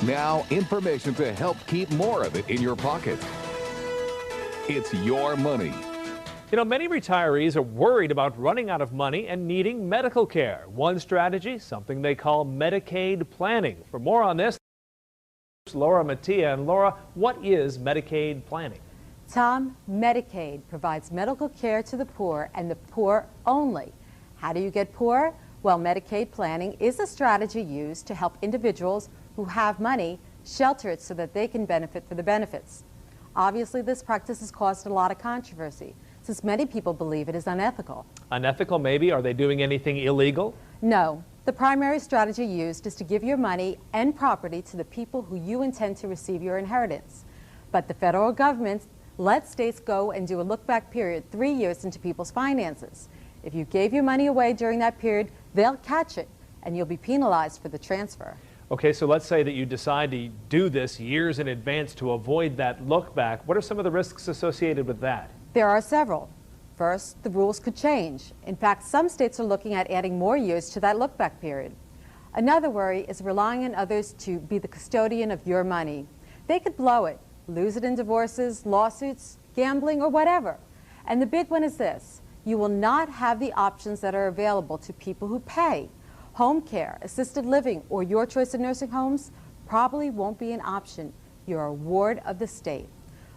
Now, information to help keep more of it in your pocket. It's your money. You know, many retirees are worried about running out of money and needing medical care. One strategy, something they call Medicaid Planning. For more on this, Laura Mattia. And Laura, what is Medicaid Planning? Tom, Medicaid provides medical care to the poor and the poor only. How do you get poor? Well, Medicaid Planning is a strategy used to help individuals who have money shelter it so that they can benefit for the benefits. Obviously, this practice has caused a lot of controversy, since many people believe it is unethical. Unethical, maybe? Are they doing anything illegal? No. The primary strategy used is to give your money and property to the people who you intend to receive your inheritance. But the federal government lets states go and do a look-back period 3 years into people's finances. If you gave your money away during that period, they'll catch it, and you'll be penalized for the transfer. Okay, so let's say that you decide to do this years in advance to avoid that look back. What are some of the risks associated with that? There are several. First, the rules could change. In fact, some states are looking at adding more years to that look-back period. Another worry is relying on others to be the custodian of your money. They could blow it, lose it in divorces, lawsuits, gambling, or whatever. And the big one is this: you will not have the options that are available to people who pay. Home care, assisted living, or your choice of nursing homes probably won't be an option. You're a ward of the state.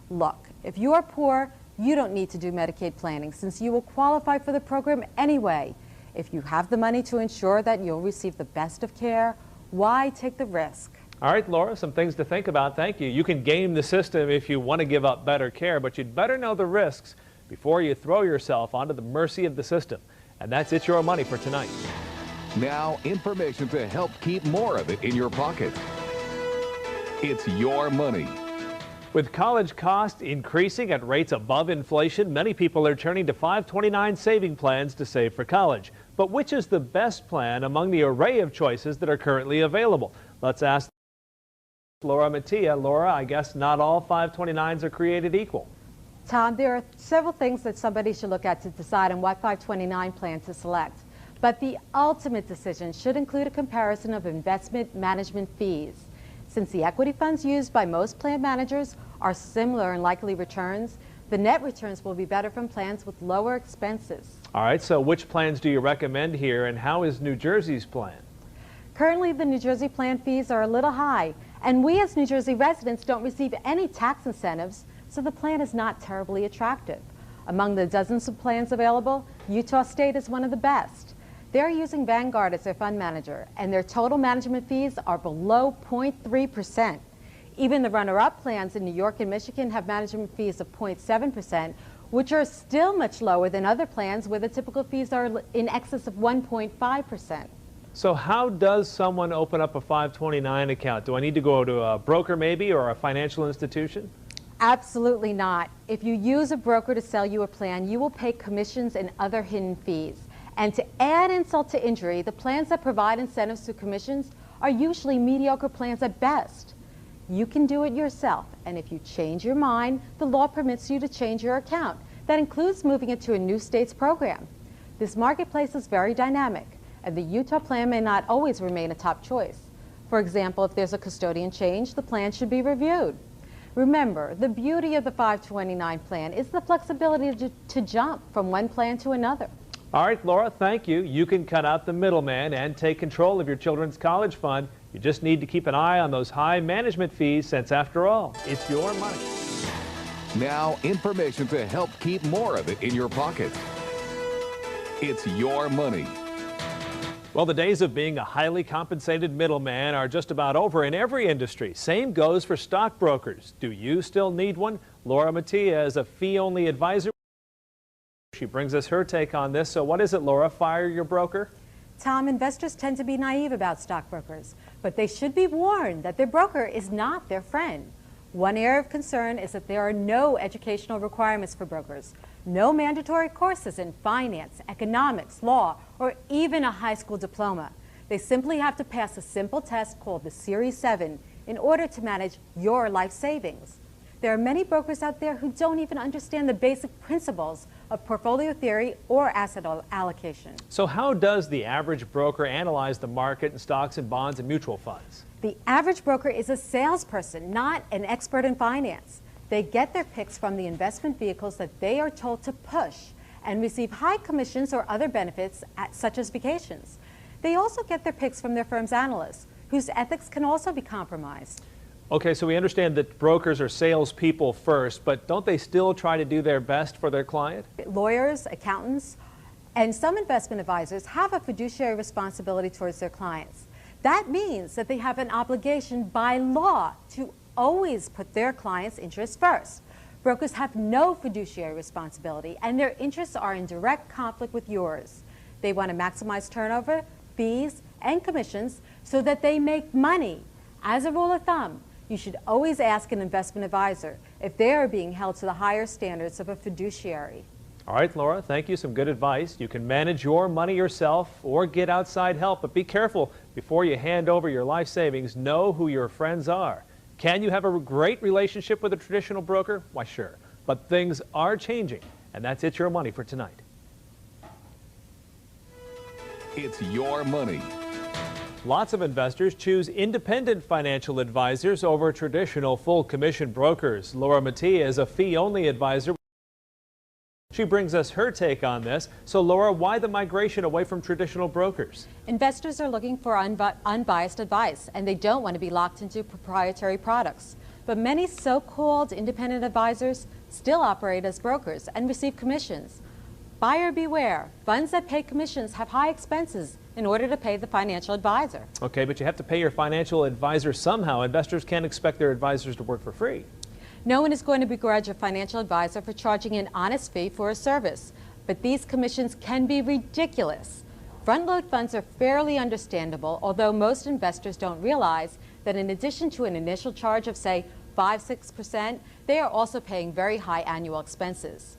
Look, if you are poor, you don't need to do Medicaid planning, since you will qualify for the program anyway. If you have the money to ensure that you'll receive the best of care, why take the risk? All right, Laura, some things to think about. Thank you. You can game the system if you want to give up better care, but you'd better know the risks before you throw yourself onto the mercy of the system. And that's It's Your Money for tonight. Now, information to help keep more of it in your pocket. It's your money. With college costs increasing at rates above inflation, many people are turning to 529 saving plans to save for college. But which is the best plan among the array of choices that are currently available? Let's ask Laura Mattia. Laura, I guess not all 529s are created equal. Tom, there are several things that somebody should look at to decide on what 529 plan to select. But the ultimate decision should include a comparison of investment management fees. Since the equity funds used by most plan managers are similar in likely returns, the net returns will be better from plans with lower expenses. All right, so which plans do you recommend here, and how is New Jersey's plan? Currently, the New Jersey plan fees are a little high, and we as New Jersey residents don't receive any tax incentives, so the plan is not terribly attractive. Among the dozens of plans available, Utah State is one of the best. They're using Vanguard as their fund manager, and their total management fees are below 0.3%. Even the runner-up plans in New York and Michigan have management fees of 0.7%, which are still much lower than other plans where the typical fees are in excess of 1.5%. So how does someone open up a 529 account? Do I need to go to a broker maybe, or a financial institution? Absolutely not. If you use a broker to sell you a plan, you will pay commissions and other hidden fees. And to add insult to injury, the plans that provide incentives through commissions are usually mediocre plans at best. You can do it yourself, and if you change your mind, the law permits you to change your account. That includes moving it to a new state's program. This marketplace is very dynamic, and the Utah plan may not always remain a top choice. For example, if there's a custodian change, the plan should be reviewed. Remember, the beauty of the 529 plan is the flexibility to jump from one plan to another. All right, Laura, thank you. You can cut out the middleman and take control of your children's college fund. You just need to keep an eye on those high management fees, since after all, it's your money. Now, information to help keep more of it in your pocket. It's your money. Well, the days of being a highly compensated middleman are just about over in every industry. Same goes for stockbrokers. Do you still need one? Laura Mattia is a fee-only advisor. She brings us her take on this. So what is it, Laura? Fire your broker? Tom, investors tend to be naive about stockbrokers, but they should be warned that their broker is not their friend. One area of concern is that there are no educational requirements for brokers, no mandatory courses in finance, economics, law, or even a high school diploma. They simply have to pass a simple test called the Series 7 in order to manage your life savings. There are many brokers out there who don't even understand the basic principles of portfolio theory or asset allocation. So how does the average broker analyze the market in stocks and bonds and mutual funds? The average broker is a salesperson, not an expert in finance. They get their picks from the investment vehicles that they are told to push and receive high commissions or other benefits such as vacations. They also get their picks from their firm's analysts, whose ethics can also be compromised. Okay, so we understand that brokers are salespeople first, but don't they still try to do their best for their client? Lawyers, accountants, and some investment advisors have a fiduciary responsibility towards their clients. That means that they have an obligation by law to always put their clients' interests first. Brokers have no fiduciary responsibility, and their interests are in direct conflict with yours. They want to maximize turnover, fees, and commissions so that they make money. As a rule of thumb, you should always ask an investment advisor if they are being held to the higher standards of a fiduciary. All right, Laura, thank you. Some good advice. You can manage your money yourself or get outside help, but be careful before you hand over your life savings. Know who your friends are. Can you have a great relationship with a traditional broker? Why, sure. But things are changing, and that's It's Your Money for tonight. It's your money. Lots of investors choose independent financial advisors over traditional full commission brokers. Laura Mattia is a fee-only advisor. She brings us her take on this. So Laura, why the migration away from traditional brokers? Investors are looking for unbiased advice, and they don't want to be locked into proprietary products. But many so-called independent advisors still operate as brokers and receive commissions. Buyer beware. Funds that pay commissions have high expenses in order to pay the financial advisor. Okay, but you have to pay your financial advisor somehow. Investors can't expect their advisors to work for free. No one is going to begrudge a financial advisor for charging an honest fee for a service, but these commissions can be ridiculous. Front-load funds are fairly understandable, although most investors don't realize that in addition to an initial charge of, say, 5–6%, they are also paying very high annual expenses.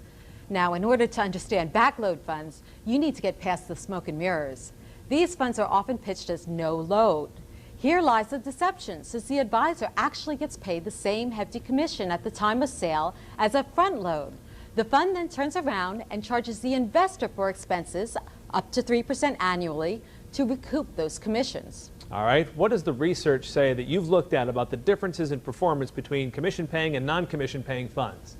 Now, in order to understand backload funds, you need to get past the smoke and mirrors. These funds are often pitched as no load. Here lies the deception, since the advisor actually gets paid the same hefty commission at the time of sale as a front load. The fund then turns around and charges the investor for expenses up to 3% annually to recoup those commissions. All right, what does the research say that you've looked at about the differences in performance between commission-paying and non-commission-paying funds?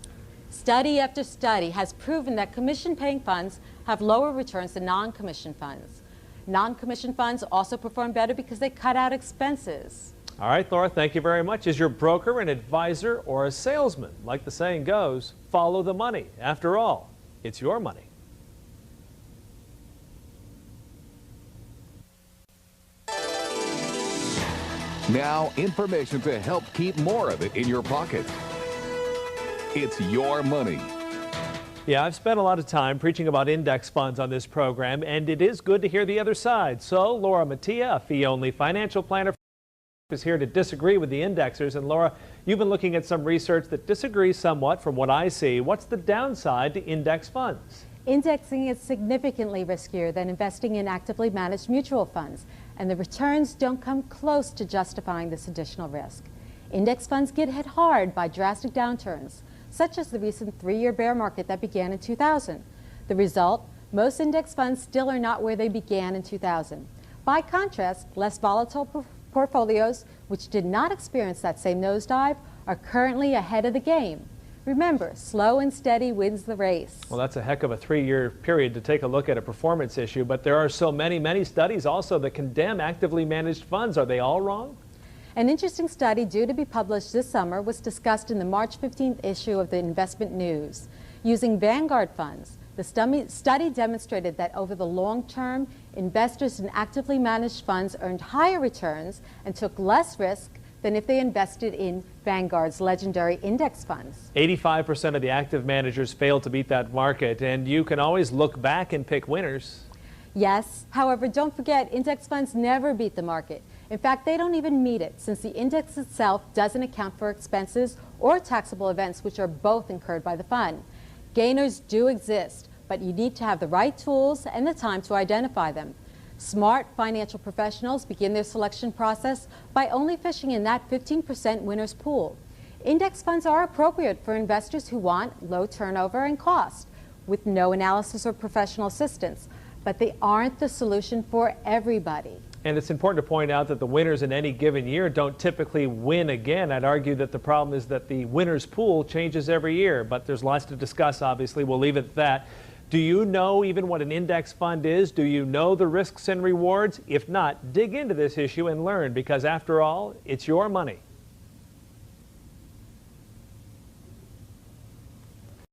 Study after study has proven that commission-paying funds have lower returns than non-commission funds. Non-commission funds also perform better because they cut out expenses. All right, Laura, thank you very much. Is your broker an advisor or a salesman? Like the saying goes, follow the money. After all, it's your money. Now, information to help keep more of it in your pocket. It's your money. Yeah, I've spent a lot of time preaching about index funds on this program, and it is good to hear the other side. So Laura Mattia, a fee-only financial planner, is here to disagree with the indexers. And Laura, you've been looking at some research that disagrees somewhat from what I see. What's the downside to index funds? Indexing is significantly riskier than investing in actively managed mutual funds, and the returns don't come close to justifying this additional risk. Index funds get hit hard by drastic downturns, such as the recent 3-year bear market that began in 2000. The result, most index funds still are not where they began in 2000. By contrast, less volatile portfolios, which did not experience that same nosedive, are currently ahead of the game. Remember, slow and steady wins the race. Well, that's a heck of a 3-year period to take a look at a performance issue, but there are so many studies also that condemn actively managed funds. Are they all wrong? An interesting study due to be published this summer was discussed in the March 15th issue of the Investment News. Using Vanguard funds, the study demonstrated that over the long term, investors in actively managed funds earned higher returns and took less risk than if they invested in Vanguard's legendary index funds. 85% of the active managers failed to beat that market, and you can always look back and pick winners. Yes, however, don't forget, index funds never beat the market. In fact, they don't even meet it, since the index itself doesn't account for expenses or taxable events, which are both incurred by the fund. Gainers do exist, but you need to have the right tools and the time to identify them. Smart financial professionals begin their selection process by only fishing in that 15% winners pool. Index funds are appropriate for investors who want low turnover and cost, with no analysis or professional assistance, but they aren't the solution for everybody. And it's important to point out that the winners in any given year don't typically win again. I'd argue that the problem is that the winners pool changes every year, but there's lots to discuss, obviously. We'll leave it at that. Do you know even what an index fund is? Do you know the risks and rewards? If not, dig into this issue and learn, because after all, it's your money.